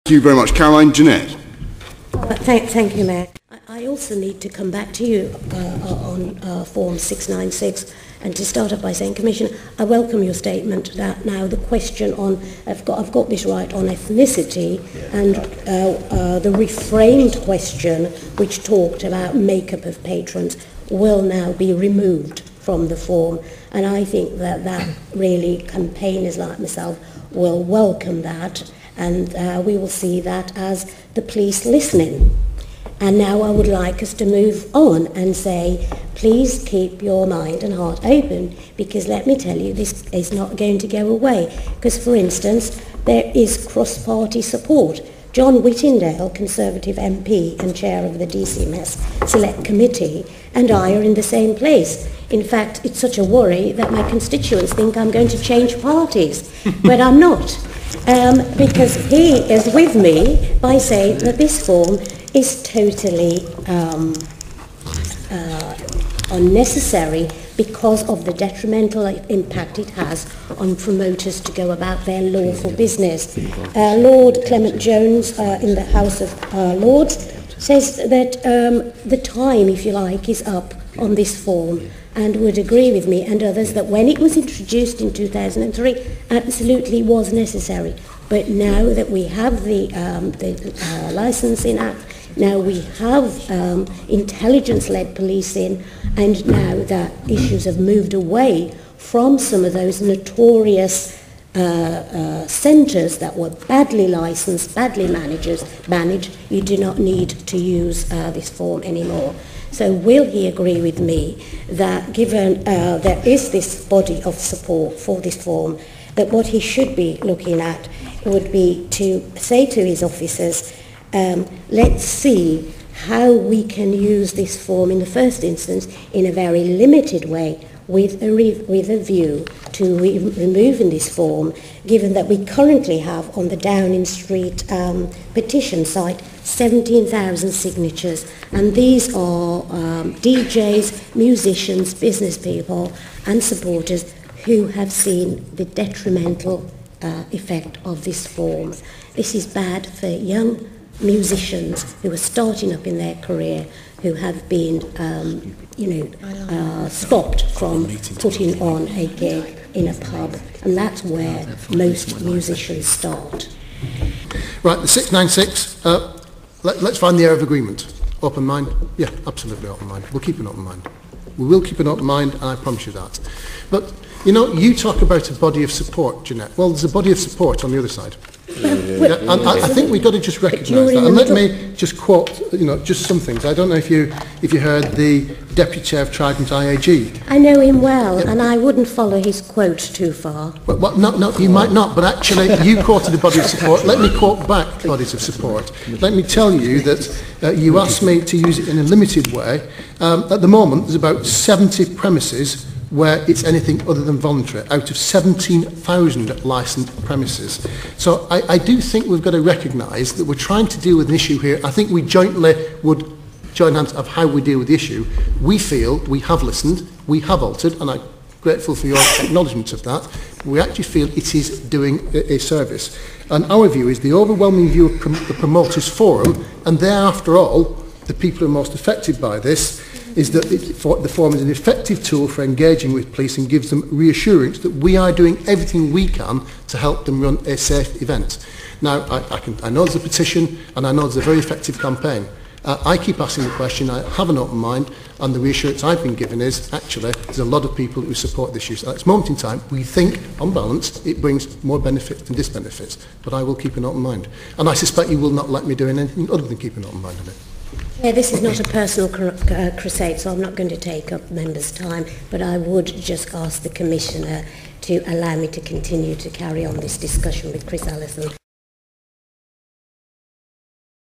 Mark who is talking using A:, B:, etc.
A: Thank you very much. Caroline. Jennette.
B: Thank you, Mayor. I also need to come back to you on Form 696, and to start off by saying, Commissioner, I welcome your statement that now the question on, I've got this right, on ethnicity, and the reframed question which talked about makeup of patrons will now be removed from the form, and I think that really campaigners like myself will welcome that, and we will see that as the police listening. And now I would like us to move on and say, please keep your mind and heart open, because let me tell you, this is not going to go away. Because, for instance, there is cross-party support. John Whittingdale, Conservative MP and chair of the DCMS Select Committee, and I are in the same place. In fact, it's such a worry that my constituents think I'm going to change parties, but I'm not. Because he is with me by saying that this form is totally unnecessary because of the detrimental impact it has on promoters to go about their lawful business. Lord Clement Jones in the House of Lords says that the time, if you like, is up on this form, and would agree with me and others that when it was introduced in 2003, absolutely was necessary. But now that we have the Licensing Act, now we have intelligence-led policing, and now that issues have moved away from some of those notorious centres that were badly licensed, badly managed, you do not need to use this form anymore. So will he agree with me that given there is this body of support for this form, that what he should be looking at would be to say to his officers, let's see how we can use this form in the first instance in a very limited way with a view to removing this form, given that we currently have on the Downing Street petition site 17,000 signatures, and these are DJs, musicians, business people and supporters who have seen the detrimental effect of this form. This is bad for young musicians who are starting up in their career, who have been stopped from putting on a gig in a pub, and that's where most musicians start.
C: Right, the 696, let's find the area of agreement. Open mind? Yeah, absolutely open mind. We'll keep an open mind. We will keep an open mind, and I promise you that. But, you know, you talk about a body of support, Jennette. Well, there's a body of support on the other side. And I think we've got to just recognise that. And let me just quote, just some things. I don't know if you heard the Deputy Chair of Trident IAG.
B: I know him well, and I wouldn't follow his quote too far.
C: Well, no, you might not, but actually you quoted a body of support. Let me quote back bodies of support. Let me tell you that you asked me to use it in a limited way. At the moment, there's about 70 premises where it's anything other than voluntary, out of 17,000 licensed premises. So I do think we've got to recognise that we're trying to deal with an issue here. I think we jointly would join hands of how we deal with the issue. We feel we have listened, we have altered, and I'm grateful for your acknowledgement of that. We actually feel it is doing a service. And our view is the overwhelming view of the Promoters Forum, and they're, after all, the people who are most affected by this, is that the forum is an effective tool for engaging with police and gives them reassurance that we are doing everything we can to help them run a safe event. Now, I know there's a petition, and I know there's a very effective campaign. I keep asking the question, I have an open mind, and the reassurance I've been given is, actually, there's a lot of people who support this issue. So at this moment in time, we think, on balance, it brings more benefits than disbenefits, but I will keep an open mind. And I suspect you will not let me do anything other than keep an open mind on it.
B: Yeah, this is not a personal crusade, so I'm not going to take up members' time, but I would just ask the Commissioner to allow me to continue to carry on this discussion with Chris Allison.